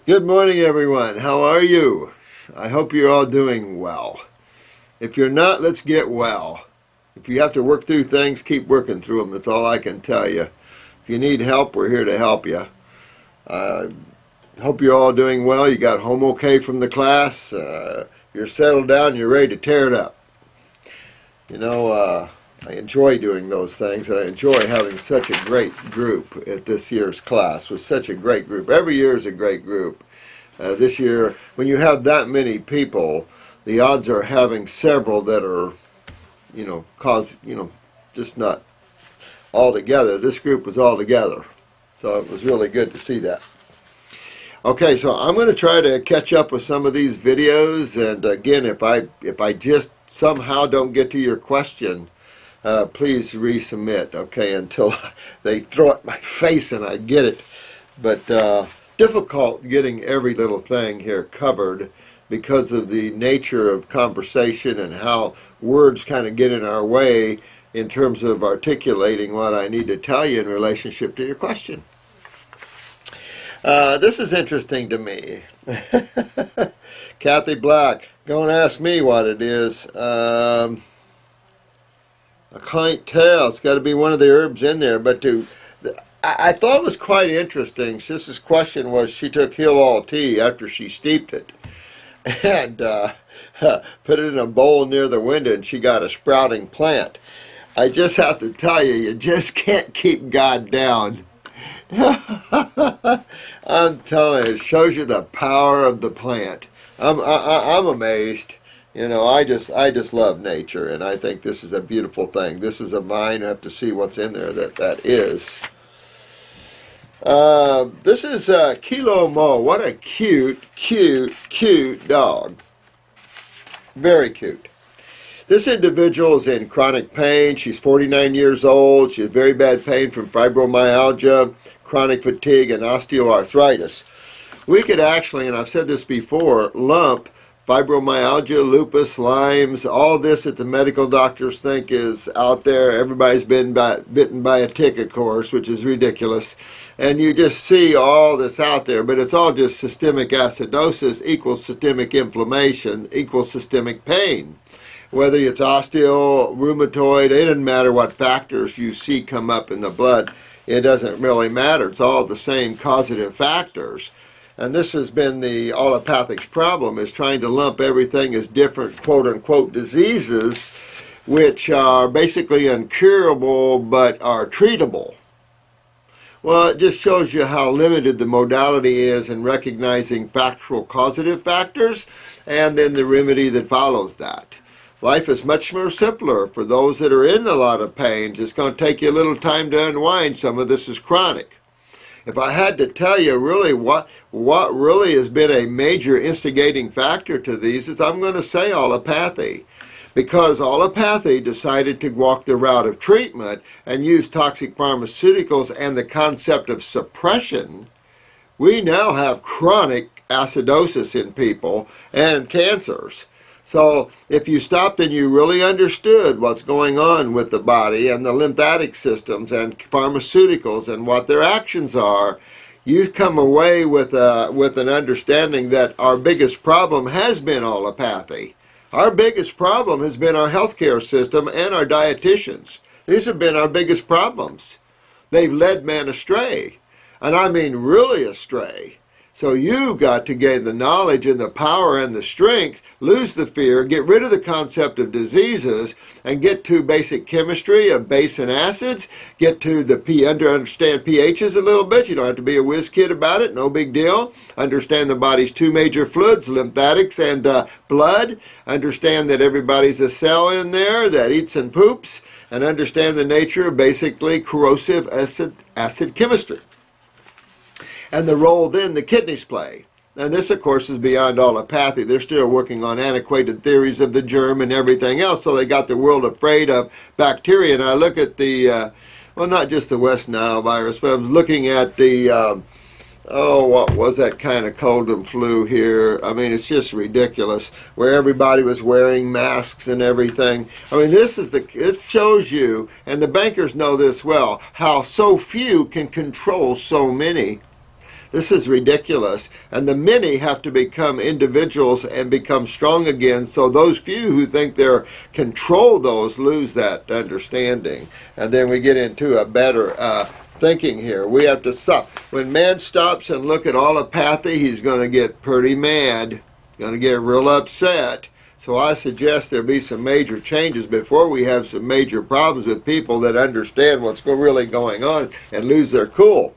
Good morning, everyone. How are you? I hope you're all doing well. If you're not, let's get well. If you have to work through things, keep working through them. That's all I can tell you. If you need help, we're here to help you. Hope you're all doing well. You got home okay from the class. You're settled down. You're ready to tear it up. You know, I enjoy doing those things, and I enjoy having such a great group at this year's class. It was such a great group. Every year is a great group. This year, when you have that many people, the odds are having several that are, just not all together. This group was all together. So it was really good to see that. Okay, so I'm going to try to catch up with some of these videos, and again, if I just somehow don't get to your question, please resubmit, okay, until they throw it in my face and I get it. But difficult getting every little thing here covered because of the nature of conversation and how words kind of get in our way in terms of articulating what I need to tell you in relationship to your question. This is interesting to me. Kathy Black, go and ask me what it is. I can't tell. It's got to be one of the herbs in there. But I thought it was quite interesting. Sis's question was she took Heal All tea after she steeped it and put it in a bowl near the window, and she got a sprouting plant. I just have to tell you, you just can't keep God down. I'm telling you, it shows you the power of the plant. I'm amazed. You know, I just love nature, and I think this is a beautiful thing. This is a mine. I have to see what's in there that is. This is Kilo Mo. What a cute dog. Very cute. This individual is in chronic pain. She's 49 years old. She has very bad pain from fibromyalgia, chronic fatigue, and osteoarthritis. We could actually, and I've said this before, lump fibromyalgia, lupus, Lyme's, all this that the medical doctors think is out there. Everybody's been bitten by a tick, of course, which is ridiculous. And you just see all this out there, but it's all just systemic acidosis equals systemic inflammation equals systemic pain. Whether it's osteo, rheumatoid, it doesn't matter what factors you see come up in the blood. It doesn't really matter. It's all the same causative factors. And this has been the allopathics problem, is trying to lump everything as different quote-unquote diseases, which are basically incurable but are treatable. Well, it just shows you how limited the modality is in recognizing factual causative factors and then the remedy that follows that. Life is much more simpler for those that are in a lot of pain. It's going to take you a little time to unwind. Some of this is chronic. If I had to tell you really what really has been a major instigating factor to these, is I'm going to say allopathy. Because allopathy decided to walk the route of treatment and use toxic pharmaceuticals and the concept of suppression, we now have chronic acidosis in people and cancers. So if you stopped and you really understood what's going on with the body and the lymphatic systems and pharmaceuticals and what their actions are, you come away with an understanding that our biggest problem has been allopathy. Our biggest problem has been our healthcare system and our dietitians. These have been our biggest problems. They've led man astray, and I mean really astray. So you've got to gain the knowledge and the power and the strength, lose the fear, get rid of the concept of diseases, and get to basic chemistry of base and acids, get to understand pHs a little bit. You don't have to be a whiz kid about it, no big deal. Understand the body's two major fluids, lymphatics and blood. Understand that everybody's a cell in there that eats and poops, and understand the nature of basically corrosive acid chemistry. And the role then the kidneys play. And this, of course, is beyond allopathy. They're still working on antiquated theories of the germ and everything else, so they got the world afraid of bacteria. And I look at the, well, not just the West Nile virus, but I was looking at the, what was that kind of cold and flu here? I mean, it's just ridiculous, where everybody was wearing masks and everything. I mean, it shows you, and the bankers know this well, how so few can control so many. This is ridiculous. And the many have to become individuals and become strong again, so those few who think they're control those lose that understanding. And then we get into a better thinking here. We have to stop. When man stops and look at allopathy, he's going to get pretty mad, going to get real upset. So I suggest there be some major changes before we have some major problems with people that understand what's really going on and lose their cool.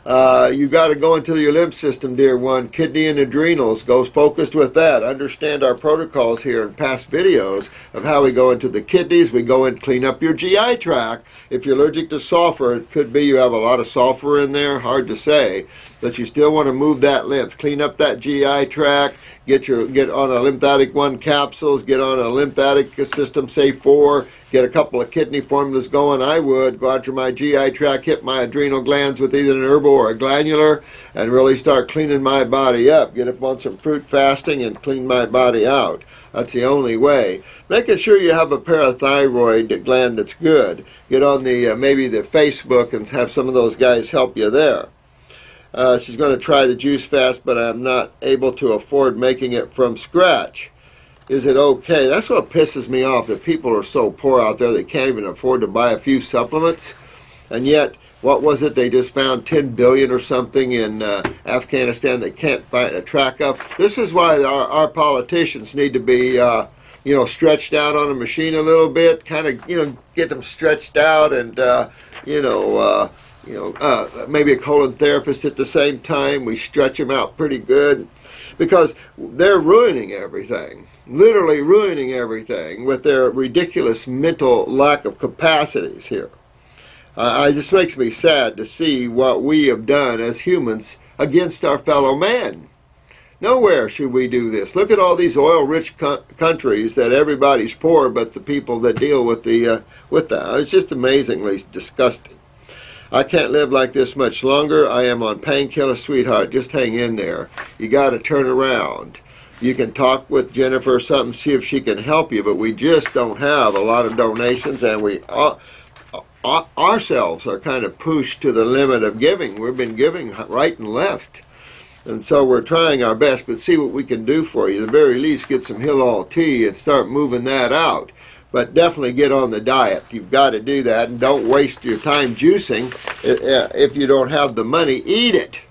You got to go into your lymph system, dear one. Kidney and adrenals. Goes focused with that. Understand our protocols here in past videos of how we go into the kidneys. We go and clean up your GI tract. If you're allergic to sulfur, it could be you have a lot of sulfur in there. Hard to say. But you still want to move that lymph. Clean up that GI tract. Get on a lymphatic 1 capsules. Get on a lymphatic system, say 4. Get a couple of kidney formulas going. I would go after my GI tract, hit my adrenal glands with either an herbal or a glandular, and really start cleaning my body up. Get up on some fruit fasting and clean my body out. That's the only way. Making sure you have a parathyroid gland that's good. Get on the maybe the Facebook and have some of those guys help you there. She's going to try the juice fast, but I'm not able to afford making it from scratch. Is it okay? That's what pisses me off, that people are so poor out there they can't even afford to buy a few supplements. And yet, what was it? They just found 10 billion or something in Afghanistan they can't find a track of. This is why our politicians need to be, stretched out on a machine a little bit, kind of, get them stretched out and, maybe a colon therapist at the same time. We stretch them out pretty good because they're ruining everything. Literally ruining everything with their ridiculous mental lack of capacities here. It just makes me sad to see what we have done as humans against our fellow man. Nowhere should we do this. Look at all these oil-rich countries that everybody's poor, but the people that deal with that. It's just amazingly disgusting. I can't live like this much longer. I am on painkiller, sweetheart. Just hang in there. You got to turn around. You can talk with Jennifer or something, see if she can help you, but we just don't have a lot of donations, and we ourselves are kind of pushed to the limit of giving. We've been giving right and left, and so we're trying our best, but see what we can do for you. At the very least, get some Hilal tea and start moving that out. But definitely get on the diet. You've got to do that, and don't waste your time juicing. If you don't have the money, eat it.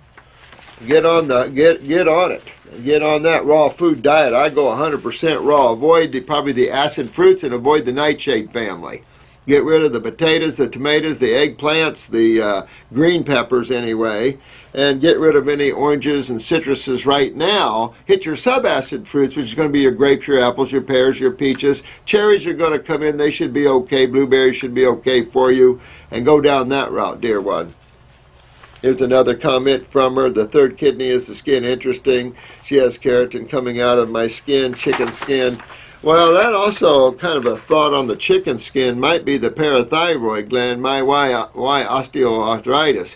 Get on it. Get on that raw food diet. I go 100% raw. Avoid probably the acid fruits and avoid the nightshade family. Get rid of the potatoes, the tomatoes, the eggplants, the green peppers anyway, and get rid of any oranges and citruses right now. Hit your subacid fruits, which is going to be your grapes, your apples, your pears, your peaches. Cherries are going to come in. They should be okay. Blueberries should be okay for you. And go down that route, dear one. Here's another comment from her. The third kidney is the skin. Interesting. She has keratin coming out of my skin, chicken skin. Well, that also kind of a thought on the chicken skin might be the parathyroid gland, why osteoarthritis.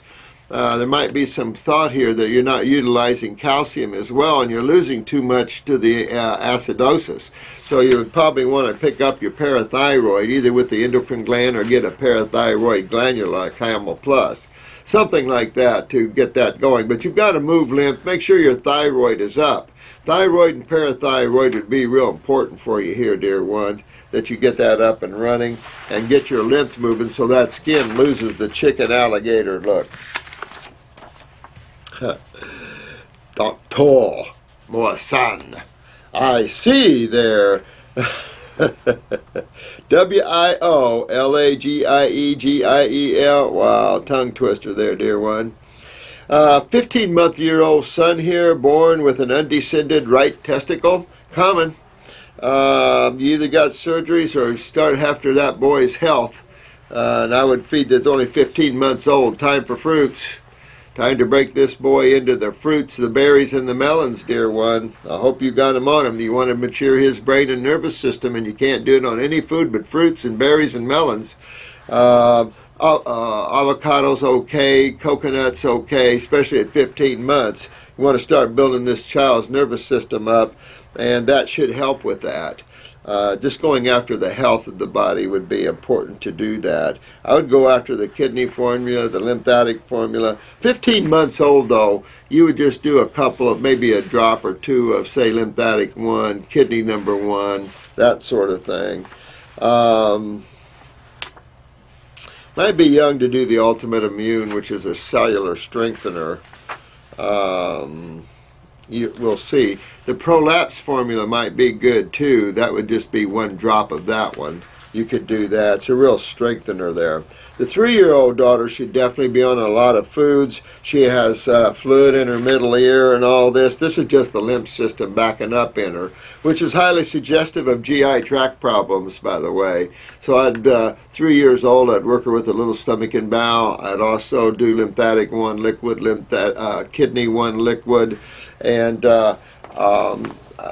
There might be some thought here that you're not utilizing calcium as well, and you're losing too much to the acidosis. So you would probably want to pick up your parathyroid either with the endocrine gland or get a parathyroid glandular like Camel Plus. Something like that to get that going. But you've got to move lymph. Make sure your thyroid is up. Thyroid and parathyroid would be real important for you here, dear one, that you get that up and running and get your lymph moving so that skin loses the chicken alligator look. Dr. Morse, I see there. W-I-O-L-A-G-I-E-G-I-E-L. Wow, tongue twister there, dear one. 15-month-year-old son here, born with an undescended right testicle. Common. You either got surgeries or start after that boy's health. And I would feed that's only 15 months old. Time for fruits. Time to break this boy into the fruits, the berries, and the melons, dear one. I hope you got him on him. You want to mature his brain and nervous system, and you can't do it on any food but fruits and berries and melons. Avocados okay, coconuts okay, especially at 15 months. You want to start building this child's nervous system up, and that should help with that. Just going after the health of the body would be important to do that. I would go after the kidney formula, the lymphatic formula. 15 months old, though, you would just do a couple of, maybe a drop or two of, say, lymphatic 1, kidney number 1, that sort of thing. Might be young to do the Ultimate Immune, which is a cellular strengthener. We'll see. The Prolapse formula might be good too. That would just be 1 drop of that one. You could do that. It's a real strengthener there. The 3-year-old daughter should definitely be on a lot of foods. She has fluid in her middle ear and all this. This is just the lymph system backing up in her, which is highly suggestive of GI tract problems, by the way. So I'd 3 years old, I'd work her with a little stomach and bowel. I'd also do lymphatic 1 liquid, kidney 1 liquid, and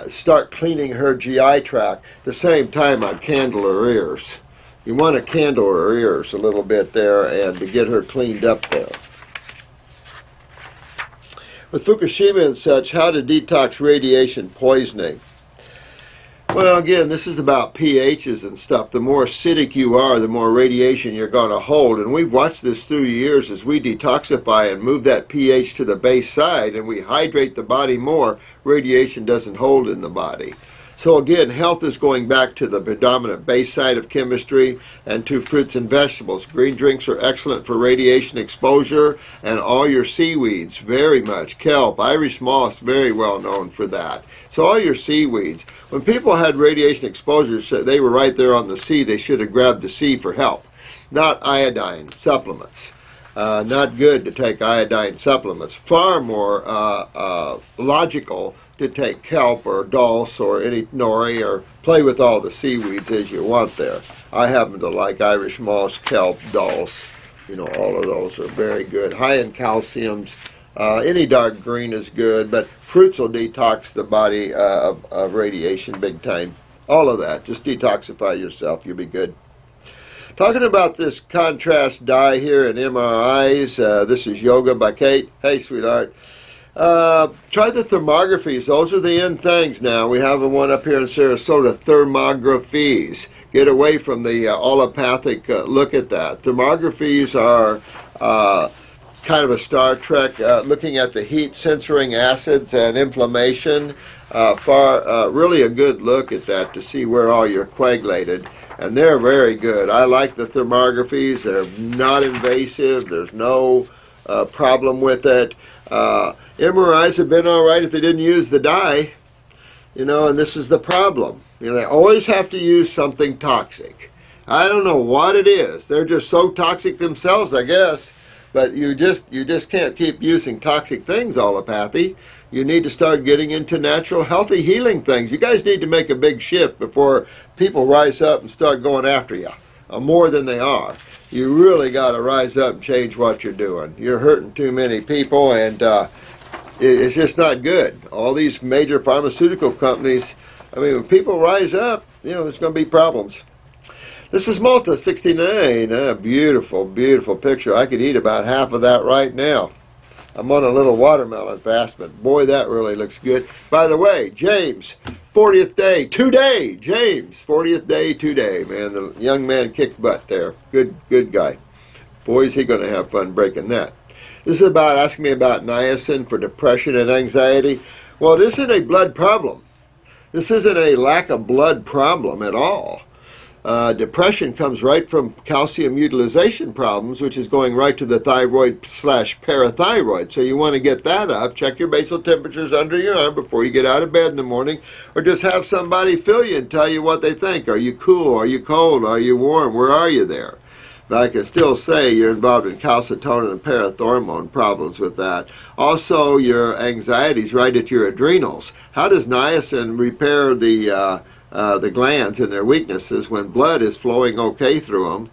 start cleaning her GI tract. At the same time, I'd candle her ears. You want to candle her ears a little bit there and to get her cleaned up there. With Fukushima and such, how to detox radiation poisoning. Well, again, this is about pHs and stuff. The more acidic you are, the more radiation you're going to hold. And we've watched this through the years as we detoxify and move that pH to the base side and we hydrate the body more, radiation doesn't hold in the body. So again, health is going back to the predominant base side of chemistry and to fruits and vegetables. Green drinks are excellent for radiation exposure, and all your seaweeds, very much. Kelp, Irish moss, very well known for that. So all your seaweeds. When people had radiation exposure, so they were right there on the sea, they should have grabbed the sea for help, not iodine supplements. Not good to take iodine supplements. Far more logical to take kelp or dulse or any nori or play with all the seaweeds as you want there. I happen to like Irish moss, kelp, dulse. You know, all of those are very good. High in calciums. Any dark green is good, but fruits will detox the body of radiation big time. All of that. Just detoxify yourself. You'll be good. Talking about this contrast dye here in MRIs. This is Yoga by Kate. Hey, sweetheart. Try the thermographies. Those are the in things now. We have one up here in Sarasota, thermographies. Get away from the allopathic look at that. Thermographies are kind of a Star Trek, looking at the heat censoring acids and inflammation. Really a good look at that to see where all you're coagulated. And they're very good. I like the thermographies. They're not invasive. There's no problem with it. MRIs have been all right if they didn't use the dye, you know, and this is the problem. You know, they always have to use something toxic. I don't know what it is. They're just so toxic themselves, I guess. But you just can't keep using toxic things, allopathy. You need to start getting into natural, healthy, healing things. You guys need to make a big shift before people rise up and start going after you more than they are. You really got to rise up and change what you're doing. You're hurting too many people, and it's just not good. All these major pharmaceutical companies, I mean, when people rise up, you know, there's going to be problems. This is Malta 69. Beautiful, beautiful picture. I could eat about half of that right now. I'm on a little watermelon fast, but boy, that really looks good. By the way, James, 40th day today. James, 40th day today, man. The young man kicked butt there. Good guy. Boy, is he going to have fun breaking that. This is about asking me about niacin for depression and anxiety. Well, it isn't a blood problem. This isn't a lack of blood problem at all. Depression comes right from calcium utilization problems, which is going right to the thyroid/parathyroid. So you want to get that up. Check your basal temperatures under your arm before you get out of bed in the morning, or just have somebody feel you and tell you what they think. Are you cool? Are you cold? Are you warm? Where are you there? But I can still say you're involved in calcitonin and parathormone problems with that. Also, your anxiety's right at your adrenals. How does niacin repair the glands and their weaknesses when blood is flowing okay through them?